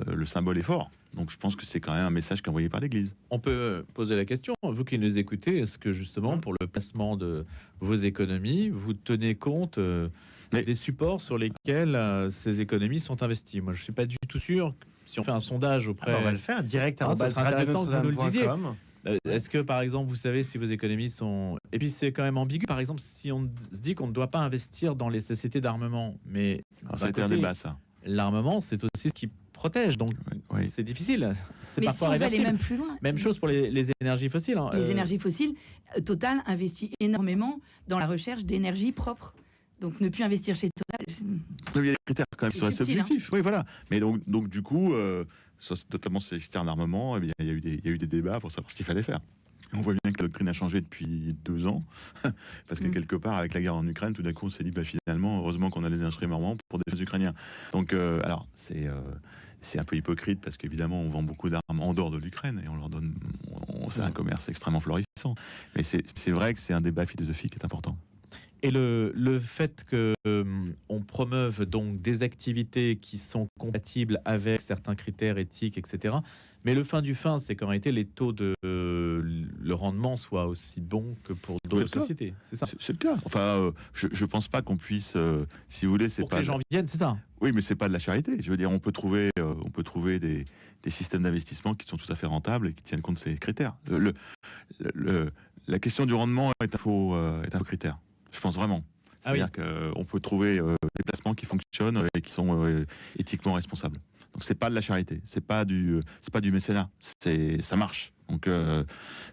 le symbole est fort. Donc je pense que c'est quand même un message qui est envoyé par l'Église. On peut poser la question, vous qui nous écoutez, est-ce que justement pour le placement de vos économies, vous tenez compte des supports sur lesquels ces économies sont investies? Moi je ne suis pas du tout sûr. Si on fait un sondage auprès... on va le faire direct. Ça serait intéressant que vous nous le disiez. Est-ce que, par exemple, vous savez si vos économies sont... Et puis, c'est quand même ambigu. Par exemple, si on se dit qu'on ne doit pas investir dans les sociétés d'armement, mais... Alors, ça a été un débat, ça. L'armement, c'est aussi ce qui protège, donc c'est difficile. C'est parfois si on veut réversible. aller même plus loin. Même chose pour les énergies fossiles. Hein. Les énergies fossiles, Total investit énormément dans la recherche d'énergie propre. Donc, ne plus investir chez Total... Il y a des critères quand même sur les subtil, objectifs. Oui, voilà. Mais donc du coup... notamment ces systèmes d'armement, il y a eu des débats pour savoir ce qu'il fallait faire. On voit bien que la doctrine a changé depuis 2 ans, parce que quelque part, avec la guerre en Ukraine, tout d'un coup, on s'est dit, finalement, heureusement qu'on a des instruments pour des Ukrainiens. Donc, alors, c'est un peu hypocrite, parce qu'évidemment, on vend beaucoup d'armes en dehors de l'Ukraine, et on leur donne... c'est un commerce extrêmement florissant. Mais c'est vrai que c'est un débat philosophique qui est important. Et le fait que on promeuve donc des activités qui sont compatibles avec certains critères éthiques, etc. Mais le fin du fin, c'est qu'en réalité, les taux de le rendement soient aussi bons que pour d'autres sociétés. C'est ça. C'est le cas. Enfin, je pense pas qu'on puisse, si vous voulez, c'est pour pas que les gens viennent, c'est ça. Oui, mais c'est pas de la charité. Je veux dire, on peut trouver des systèmes d'investissement qui sont tout à fait rentables et qui tiennent compte de ces critères. La question du rendement est un faux critère. Je pense vraiment. C'est-à-dire qu'on peut trouver des placements qui fonctionnent et qui sont éthiquement responsables. Donc c'est pas de la charité, c'est pas du mécénat, ça marche. Donc il ne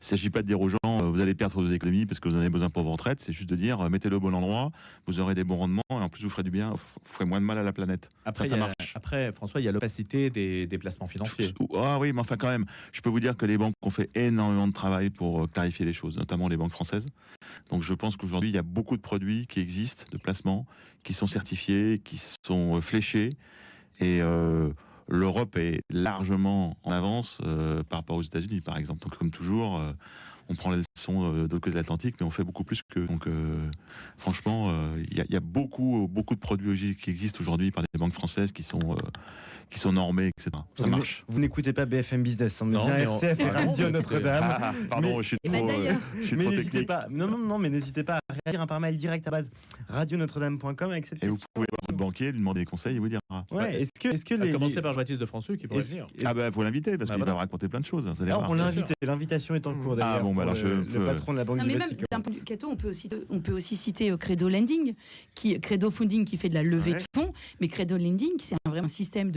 s'agit pas de dire aux gens vous allez perdre vos économies parce que vous en avez besoin pour vos retraites, c'est juste de dire mettez-le au bon endroit, vous aurez des bons rendements et en plus vous ferez du bien, vous ferez moins de mal à la planète. Après, ça marche. Après, François, il y a l'opacité des placements financiers. Ah oui, mais enfin quand même, je peux vous dire que les banques ont fait énormément de travail pour clarifier les choses, notamment les banques françaises. Donc je pense qu'aujourd'hui, il y a beaucoup de produits qui existent, de placements, qui sont certifiés, qui sont fléchés. Et l'Europe est largement en avance par rapport aux États-Unis, par exemple. Donc comme toujours, on prend les leçons de l'autre côté de l'Atlantique, mais on fait beaucoup plus que... Donc franchement, il y a beaucoup de produits qui existent aujourd'hui par les banques françaises qui sont normés, etc. Ça marche. Vous n'écoutez pas BFM Business, on est Non, bien mais RCF et Radio Notre-Dame. Pardon, je suis trop n'hésitez technique. pas. Non, mais n'hésitez pas à réagir par mail direct à base radionotre-dame.com avec cette Et vous question. pouvez voir votre banquier, lui demander des conseils, il vous dira. Ouais, est-ce que À commencer par Jean-Baptiste de François qui pourrait venir. Ah bah faut l'inviter parce qu'il voilà. va raconter plein de choses. Vous allez Alors, voir. on l'a invité, l'invitation est en cours d'ailleurs. Ah bon, bah alors le patron de la Banque Non, du mais même Vatican. d'un point de vue Cato, on peut aussi citer Credo Lending, Credo Funding qui fait de la levée de fonds, mais Credo Lending, c'est vraiment un système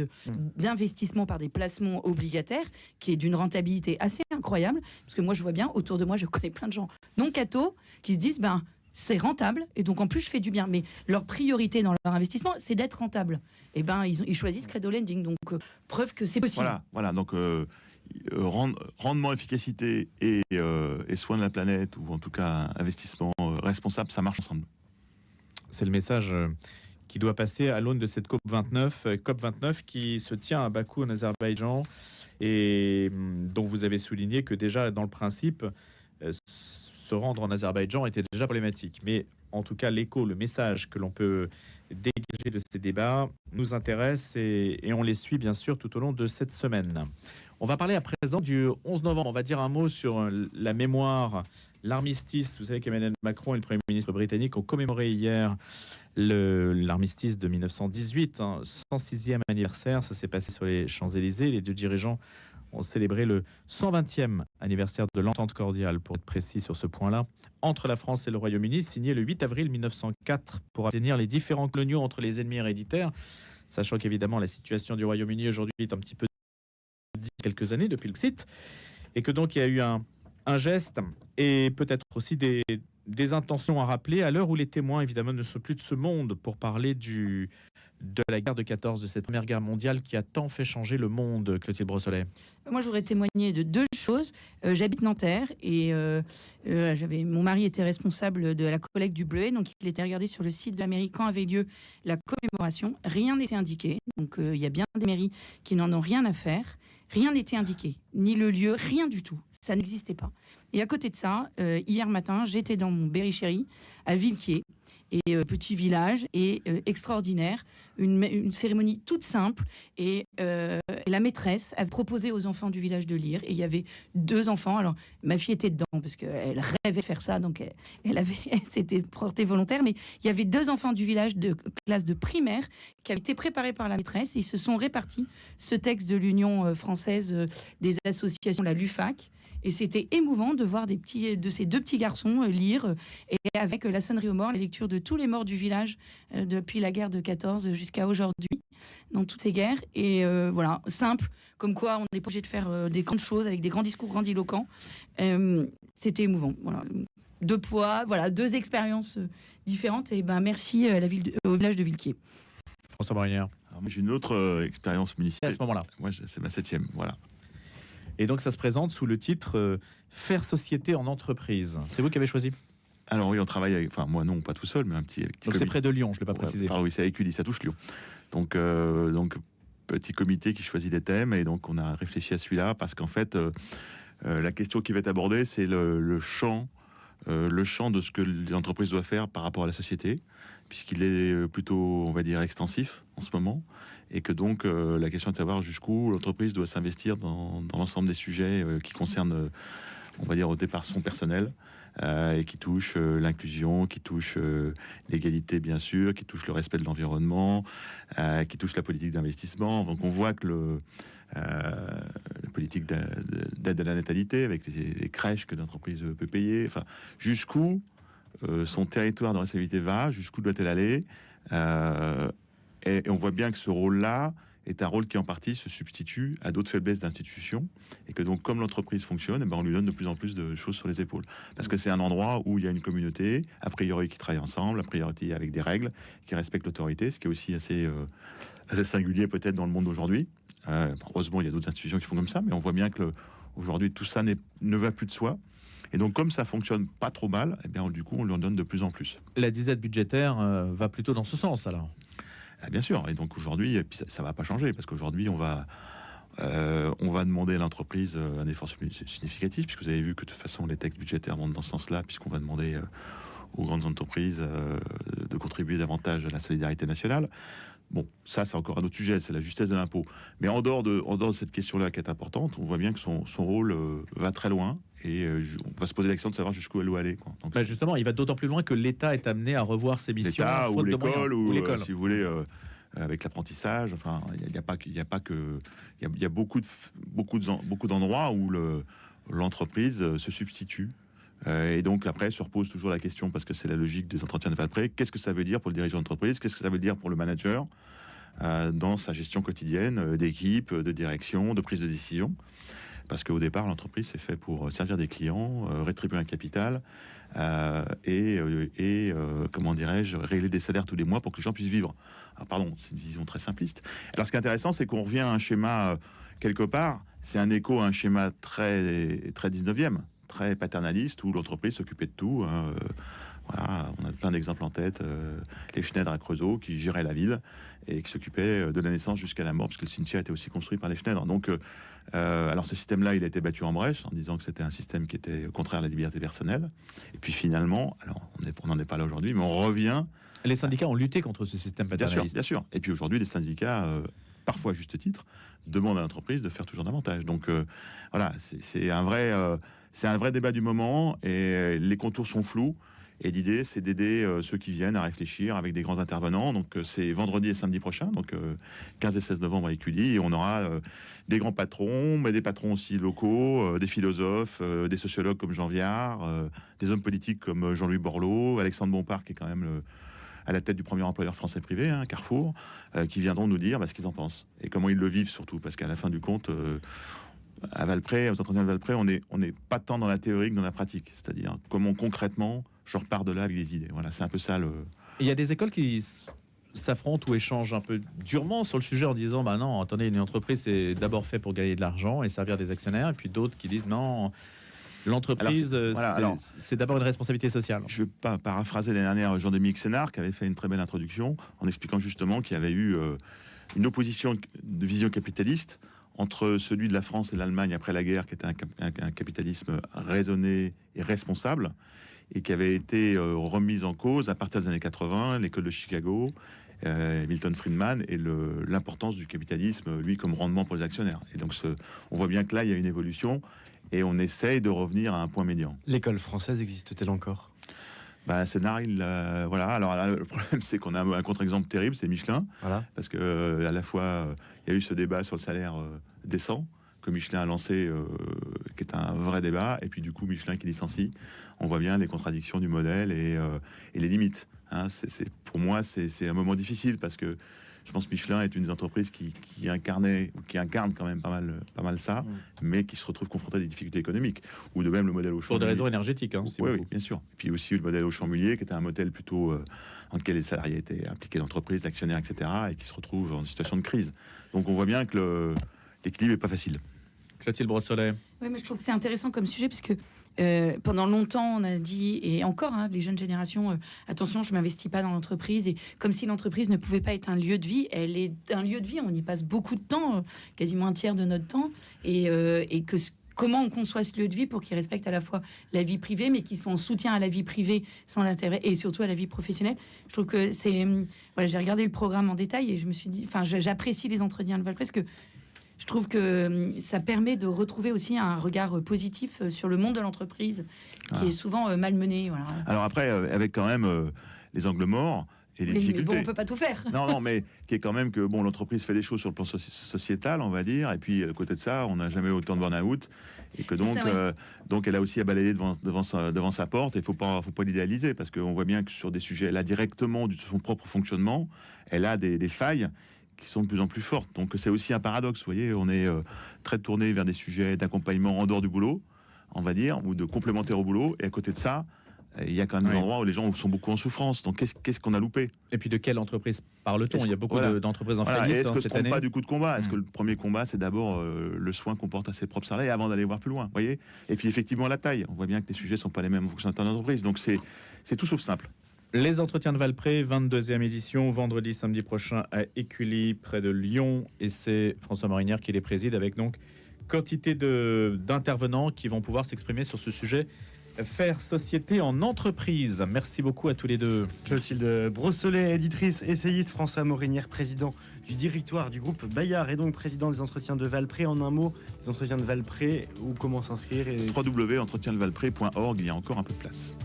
d'investissement par des placements obligataires qui est d'une rentabilité assez incroyable. Parce que moi, je vois bien, autour de moi, je connais plein de gens non Cato qui se disent, c'est rentable et donc en plus je fais du bien. Mais leur priorité dans leur investissement, c'est d'être rentable. Et ils choisissent Credo Lending, donc preuve que c'est possible. Voilà. Donc rendement, efficacité et soin de la planète, ou en tout cas investissement responsable, ça marche ensemble. C'est le message qui doit passer à l'aune de cette COP29 qui se tient à Bakou en Azerbaïdjan et dont vous avez souligné que déjà dans le principe se rendre en Azerbaïdjan était déjà problématique. Mais en tout cas, le message que l'on peut dégager de ces débats nous intéresse et on les suit bien sûr tout au long de cette semaine. On va parler à présent du 11 novembre. On va dire un mot sur la mémoire, l'armistice. Vous savez qu'Emmanuel Macron et le Premier ministre britannique ont commémoré hier l'armistice de 1918, 106e anniversaire. Ça s'est passé sur les Champs-Élysées. Les deux dirigeants ont célébré le 120e anniversaire de l'entente cordiale, pour être précis sur ce point-là, entre la France et le Royaume-Uni, signé le 8 avril 1904 pour assainir les différents coloniaux entre les ennemis héréditaires, sachant qu'évidemment la situation du Royaume-Uni aujourd'hui est un petit peu quelques années depuis le Brexit, et que donc il y a eu un geste et peut-être aussi des intentions à rappeler à l'heure où les témoins évidemment ne sont plus de ce monde pour parler de la guerre de 14, de cette première guerre mondiale qui a tant fait changer le monde, Clotilde Brossolet. Moi, je voudrais témoigner de deux choses. J'habite Nanterre et mon mari était responsable de la collecte du bleuet, donc il était regardé sur le site de la mairie quand avait lieu la commémoration. Rien n'était indiqué, donc il y a bien des mairies qui n'en ont rien à faire. Rien n'était indiqué, ni le lieu, rien du tout. Ça n'existait pas. Et à côté de ça, hier matin, j'étais dans mon Berry-Chéry, à Villequier, et petit village, et extraordinaire, une cérémonie toute simple, et la maîtresse a proposé aux enfants du village de lire, et il y avait 2 enfants. Alors, ma fille était dedans, parce qu'elle rêvait de faire ça, donc elle s'était portée volontaire, mais il y avait 2 enfants du village de classe de primaire qui avaient été préparés par la maîtresse, et ils se sont répartis ce texte de l'Union française des associations, la LUFAC. Et c'était émouvant de voir de ces 2 petits garçons lire, et avec la sonnerie aux morts, la lecture de tous les morts du village depuis la guerre de 14 jusqu'à aujourd'hui, dans toutes ces guerres. Et voilà, simple, comme quoi on n'est pas obligé de faire des grandes choses avec des grands discours grandiloquents. C'était émouvant. Voilà. 2 poids, voilà, 2 expériences différentes. Et ben merci à au village de Villequier. François Brunière. J'ai une autre expérience municipale. À ce moment-là. Moi, c'est ma 7e, voilà. Et donc ça se présente sous le titre Faire société en entreprise. C'est vous qui avez choisi? Alors oui, on travaille avec, enfin moi non, pas tout seul, mais un petit donc comité. C'est près de Lyon, je ne l'ai pas précisé. Ah oui, c'est à Écully, ça touche Lyon. Donc petit comité qui choisit des thèmes, et donc on a réfléchi à celui-là parce qu'en fait la question qui va être abordée, c'est le champ de ce que l'entreprise doit faire par rapport à la société, puisqu'il est plutôt, on va dire, extensif en ce moment, et que donc la question est de savoir jusqu'où l'entreprise doit s'investir dans l'ensemble des sujets qui concernent, on va dire, au départ son personnel, et qui touchent l'inclusion, qui touchent l'égalité bien sûr, qui touchent le respect de l'environnement, qui touchent la politique d'investissement. Donc on voit que la politique d'aide à la natalité, avec les crèches que l'entreprise peut payer, enfin jusqu'où son territoire de responsabilité va, jusqu'où doit-elle aller, et on voit bien que ce rôle-là est un rôle qui en partie se substitue à d'autres faiblesses d'institutions, et que donc comme l'entreprise fonctionne, on lui donne de plus en plus de choses sur les épaules, parce que c'est un endroit où il y a une communauté a priori qui travaille ensemble, a priori avec des règles, qui respectent l'autorité, ce qui est aussi assez singulier peut-être dans le monde d'aujourd'hui. Heureusement il y a d'autres institutions qui font comme ça, mais on voit bien que aujourd'hui tout ça ne va plus de soi. Et donc, comme ça fonctionne pas trop mal, eh bien, du coup, on lui en donne de plus en plus. La disette budgétaire va plutôt dans ce sens, alors? Bien sûr. Et donc, aujourd'hui, ça va pas changer, parce qu'aujourd'hui, on va demander à l'entreprise un effort significatif, puisque vous avez vu que de toute façon, les textes budgétaires vont dans ce sens-là, puisqu'on va demander aux grandes entreprises de contribuer davantage à la solidarité nationale. Bon, ça, c'est encore un autre sujet, c'est la justesse de l'impôt. Mais en dehors de cette question-là qui est importante, on voit bien que son rôle va très loin, et on va se poser la question de savoir jusqu'où elle doit aller, quoi. Donc, justement, il va d'autant plus loin que l'État est amené à revoir ses missions. L'État ou l'école, l'école, si vous voulez, avec l'apprentissage. Enfin, il y a beaucoup d'endroits où l'entreprise se substitue. Et donc après se repose toujours la question, parce que c'est la logique des entretiens de Valpré, qu'est-ce que ça veut dire pour le dirigeant d'entreprise, qu'est-ce que ça veut dire pour le manager dans sa gestion quotidienne d'équipe, de direction, de prise de décision, parce qu'au départ l'entreprise c'est fait pour servir des clients, rétribuer un capital et comment dirais-je, régler des salaires tous les mois pour que les gens puissent vivre. Alors, pardon, c'est une vision très simpliste. Alors ce qui est intéressant, c'est qu'on revient à un schéma quelque part, c'est un écho à un schéma très 19e, très paternaliste, où l'entreprise s'occupait de tout. Voilà, on a plein d'exemples en tête. Les Schneider à Creusot, qui géraient la ville et qui s'occupaient de la naissance jusqu'à la mort, parce que le cimetière était aussi construit par les Schneider. Donc, alors ce système-là, il a été battu en brèche en disant que c'était un système qui était contraire à la liberté personnelle. Et puis finalement, alors on n'en est pas là aujourd'hui, mais on revient. Les syndicats ont lutté contre ce système paternaliste. Bien sûr. Et puis aujourd'hui, les syndicats parfois à juste titre, demandent à l'entreprise de faire toujours davantage. Donc voilà, c'est un vrai débat du moment et les contours sont flous. Et l'idée, c'est d'aider ceux qui viennent à réfléchir avec des grands intervenants. Donc, c'est vendredi et samedi prochain, donc 15 et 16 novembre à Écully. Et on aura des grands patrons, mais des patrons aussi locaux, des philosophes, des sociologues comme Jean Viard, des hommes politiques comme Jean-Louis Borloo, Alexandre Bompard, qui est quand même à la tête du premier employeur français privé, Carrefour, qui viendront nous dire ce qu'ils en pensent et comment ils le vivent surtout. Parce qu'à la fin du compte... à Valprès, aux entretiens de Valprès, on n'est pas tant dans la théorie que dans la pratique. C'est-à-dire comment concrètement je repars de là avec des idées. Voilà, c'est un peu ça le... Il y a des écoles qui s'affrontent ou échangent un peu durement sur le sujet en disant bah non, attendez, une entreprise c'est d'abord fait pour gagner de l'argent et servir des actionnaires, et puis d'autres qui disent non, l'entreprise c'est d'abord une responsabilité sociale. Je vais pas paraphraser l'année dernière Jean-Dominique Sénard qui avait fait une très belle introduction en expliquant justement qu'il y avait eu une opposition de vision capitaliste entre celui de la France et l'Allemagne après la guerre, qui était un capitalisme raisonné et responsable, et qui avait été remise en cause à partir des années 80, l'école de Chicago, Milton Friedman, et l'importance du capitalisme, lui, comme rendement pour les actionnaires. Et donc, on voit bien que là, il y a une évolution, et on essaye de revenir à un point médian. L'école française existe-t-elle encore ? Sénard, voilà. Alors là, le problème, c'est qu'on a un contre-exemple terrible, c'est Michelin, parce que à la fois, il y a eu ce débat sur le salaire décent que Michelin a lancé, qui est un vrai débat, et puis du coup, Michelin qui licencie. On voit bien les contradictions du modèle et les limites. Pour moi, c'est un moment difficile parce que je pense que Michelin est une des entreprises qui incarne quand même pas mal ça, mais qui se retrouve confronté à des difficultés économiques. Ou de même le modèle Auchan. Pour des raisons énergétiques. Oui, bien sûr. Puis aussi le modèle Auchan Mullier, qui était un modèle plutôt dans lequel les salariés étaient impliqués d'entreprise, d'actionnaires, etc., et qui se retrouve en situation de crise. Donc on voit bien que l'équilibre n'est pas facile. Clotilde Brossolet. Oui, mais je trouve que c'est intéressant comme sujet parce que pendant longtemps, on a dit, et encore, les jeunes générations, attention, je ne m'investis pas dans l'entreprise, et comme si l'entreprise ne pouvait pas être un lieu de vie. Elle est un lieu de vie, on y passe beaucoup de temps, quasiment un tiers de notre temps, et comment on conçoit ce lieu de vie pour qu'il respecte à la fois la vie privée, mais qui soit en soutien à la vie privée sans l'intérêt, et surtout à la vie professionnelle. Je trouve que c'est... Voilà, j'ai regardé le programme en détail, et je me suis dit... Enfin, j'apprécie les entretiens de Valprès, parce que je trouve que ça permet de retrouver aussi un regard positif sur le monde de l'entreprise, qui est souvent malmené. Voilà. Alors après, avec quand même les angles morts et les difficultés. Mais bon, on peut pas tout faire. Non, mais qui est quand même que l'entreprise fait des choses sur le plan sociétal, on va dire, et puis à côté de ça, on n'a jamais autant de burn-out, et que donc elle a aussi à balayer devant sa porte. Et faut pas l'idéaliser, parce qu'on voit bien que sur des sujets, elle a directement de son propre fonctionnement, elle a des failles qui sont de plus en plus fortes. Donc c'est aussi un paradoxe, vous voyez, on est très tourné vers des sujets d'accompagnement en dehors du boulot, on va dire, ou de complémentaire au boulot, et à côté de ça, il y a quand même des endroits où les gens sont beaucoup en souffrance. Donc qu'est-ce qu'on a loupé ? Et puis de quelle entreprise parle-t-on ? Il y a beaucoup d'entreprises en faillite Est-ce que cette se trompe année. pas du coup de combat ? Est-ce que le premier combat, c'est d'abord le soin qu'on porte à ses propres salariés avant d'aller voir plus loin, voyez ? Et puis effectivement la taille. On voit bien que les sujets sont pas les mêmes en fonction de l'entreprise. Donc c'est tout sauf simple. Les entretiens de Valprès, 22e édition, vendredi, samedi prochain à Écully, près de Lyon. Et c'est François Morinière qui les préside, avec donc quantité d'intervenants qui vont pouvoir s'exprimer sur ce sujet. Faire société en entreprise. Merci beaucoup à tous les deux. Clotilde Brossolet, éditrice, essayiste, François Morinière, président du directoire du groupe Bayard et donc président des entretiens de Valprès. En un mot, les entretiens de Valprès, où comment s'inscrire www.entretiensdevalprès.org, il y a encore un peu de place.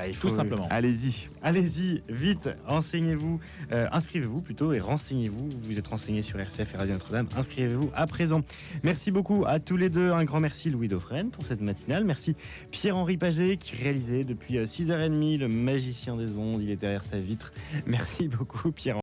Il faut tout simplement. Allez-y, vite, enseignez-vous, inscrivez-vous plutôt et renseignez-vous. Vous êtes renseignés sur RCF et Radio Notre-Dame, inscrivez-vous à présent. Merci beaucoup à tous les deux. Un grand merci Louis Dauphren pour cette matinale. Merci Pierre-Henri Paget qui réalisait depuis 6h30 le magicien des ondes. Il est derrière sa vitre. Merci beaucoup Pierre-Henri.